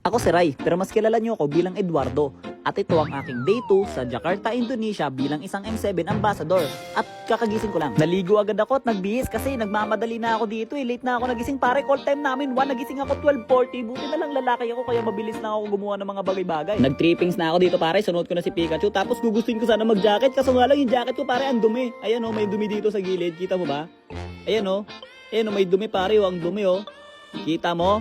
Ako si Rai, pero mas kilala niyo ako bilang Eduardo. At ito ang aking day 2 sa Jakarta, Indonesia bilang isang M7 ambassador. At kakagising ko lang. Naligo agad ako at nagbihis kasi nagmamadali na ako dito eh. Late na ako nagising pare, call time namin 1, nagising ako 12:40. Buti na lang lalaki ako kaya mabilis na ako gumawa ng mga bagay-bagay. Nag-trippings na ako dito pare, sunod ko na si Pikachu. Tapos gugustuhin ko sana mag-jacket kaso nga lang yung jacket ko pare ang dumi. Ayan oh, may dumi dito sa gilid, kita mo ba? Ayan oh, may dumi pare oh, ang dumi oh. Kita mo?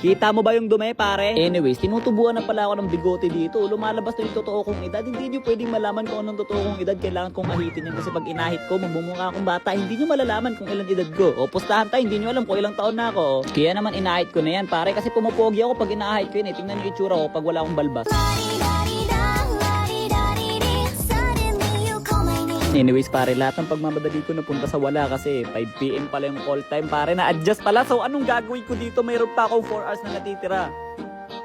Kita mo ba yung dumi, pare? Anyways, tinutubuan na pala ako ng bigote dito. Lumalabas na yung totoo kong edad. Hindi nyo pwedeng malaman kung anong totoo kong edad. Kailangan kong ahitin yan kasi pag inahit ko, magbumukha akong bata. Hindi nyo malalaman kung ilang edad ko. O, pustahan tayo, hindi nyo alam kung ilang taon na ako. Kaya naman inahit ko na yan, pare. Kasi pumapogi ako pag inahit ko yun. Tingnan nyo itsura ko pag wala akong balbas. Anyways pare, lahat ng pagmamadali ko napunta sa wala kasi 5 PM pala yung call time pare, na-adjust pala. So anong gagawin ko dito? Mayroon pa akong 4 hours na natitira.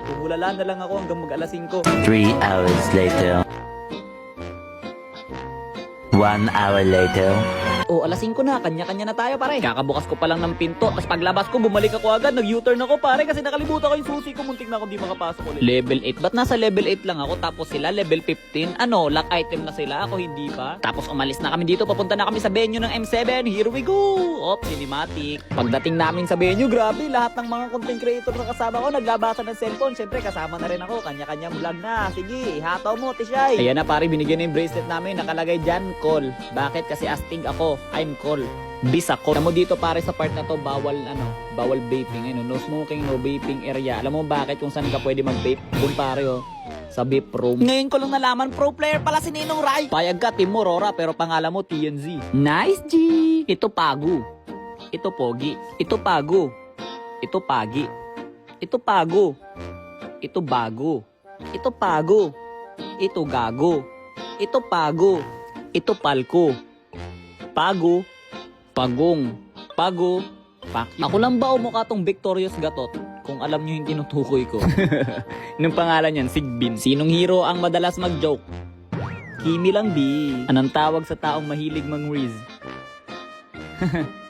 Pumulala na lang ako hanggang mag-alas 5. 3 hours later. 1 hour later. O, alas 5 na, kanya-kanya na tayo pare. Kakabukas ko pa lang ng pinto, tapos paglabas ko, bumalik ako agad, nag-U-turn ako pare kasi nakalimutan ko yung susi ko, muntik na ako di makapasok ulit. Level 8, ba't nasa level 8 lang ako? Tapos sila level 15, ano, lock item na sila, ako hindi pa. Tapos umalis na kami dito, papunta na kami sa venue ng M7, here we go! Op, cinematic. Pagdating namin sa venue, grabe, lahat ng mga content creator na kasama ko, naglabasa ng cellphone. Siyempre, kasama na rin ako, kanya-kanyang vlog na. Sige, ihataw mo, Tishay. Ayan na pare, binigyan na yung bracelet namin, nakalagay dyan, call. Bakit? Kasi astig ako. I'm call. Bis ako. Alam mo dito pare sa part na to, bawal vaping. Ano, no smoking, no vaping area. Alam mo bakit kung saan ka pwede mag-vape? Doon pare oh. Sa vape room. Ngayon ko lang nalaman, pro player pala si Ninong Rai. Payag ka, Team Aurora, pero pangalan mo TNZ. Nice G! Ito pago. Ito pogi. Ito pago. Ito pagi. Ito pago. Ito bago. Ito pago. Ito gago. Ito pago. Ito palko. Pago, pagong, pago, pak. Ako lang ba o mukha tong Victorious Gatot? Kung alam nyo yung tinutukoy ko. Anong pangalan yan? Sigbin. Sinong hero ang madalas mag-joke? Kimi lang di. Anong tawag sa taong mahilig mang-riz?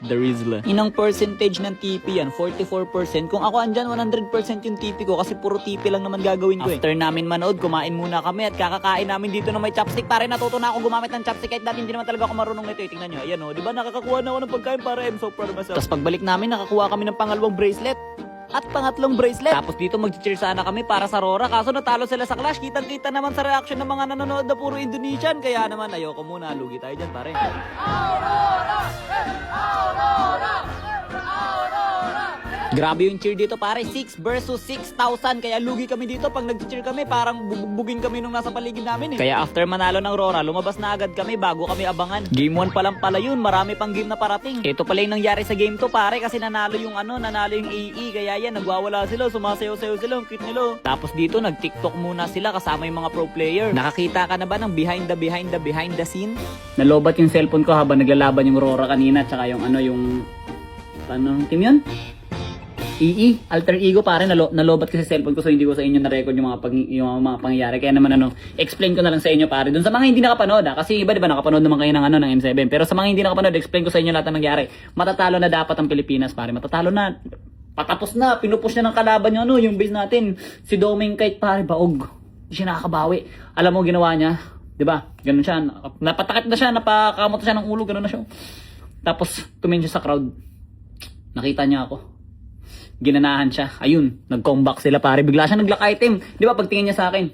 The Rizzler. Inang percentage ng TP yan? 44%. Kung ako andyan, 100% yung TP ko kasi puro TP lang naman gagawin ko. After namin manood, kumain muna kami at kakakain namin dito na may chopstick. Pare, natuto na ako gumamit ng chopstick kahit dati hindi naman talaga ako marunong nito. Tingnan nyo, ayan o. Diba nakakakuha na ako ng pagkain para I'm so proud of myself. Tapos pagbalik namin, nakakuha kami ng pangalawang bracelet. At pangatlong bracelet. Tapos dito mag-cheer sana kami para sa Aurora. Kaso natalo sila sa Clash. Kitang-kita naman sa reaction ng mga nanonood na puro Indonesian. Kaya naman ayoko muna. Lugi tayo dyan pare. Aurora! Aurora! Grabe yung cheer dito pare, 6 versus 6,000. Kaya lugi kami dito pag nag-cheer kami. Parang bubugbugin kami nung nasa paligid namin eh. Kaya after manalo ng Aurora, lumabas na agad kami bago kami abangan. Game 1 pa lang pala yun, marami pang game na parating. Ito pala yung nangyari sa game 2 pare, kasi nanalo yung AE. Kaya yan, nagwawala sila, sumasayaw-sayaw sila, ang cute nila. Tapos dito, nag-TikTok muna sila kasama yung mga pro player. Nakakita ka na ba ng behind the scene? Nalobat yung cellphone ko habang naglalaban yung Aurora kanina, tsaka yung anong team yun? Alter Ego pare, nalobat kasi cellphone ko so hindi ko sa inyo na-record yung mga pangyayari. Kaya naman explain ko na lang sa inyo pare. Doon sa mga hindi nakapanood kasi iba 'di ba nakapanood naman kayo ng ng M7. Pero sa mga hindi nakapanood, explain ko sa inyo lahat ng nangyari. Matatalo na dapat ang Pilipinas pare. Matatalo na. Patapos na, pinupush na ng kalaban yung base natin. Si Doming Kite pare, baog. Hindi siya nakakabawi. Alam mo ginawa niya, 'di ba? Ganun siya. Napatakip na siya, napakamot siya ng ulo, ganun na siya. Tapos tumingin siya sa crowd. Nakita niya ako. Ginanahan siya. Ayun, nag-comeback sila pare. Bigla siya nag-lock item. Di ba pagtingin niya sa akin?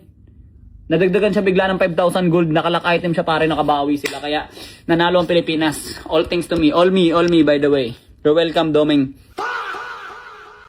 Nadagdagan siya bigla ng 5,000 gold. Naka-lock item siya pare, nakabawi sila. Kaya nanalo ang Pilipinas. All thanks to me. All me by the way. You're welcome, Doming.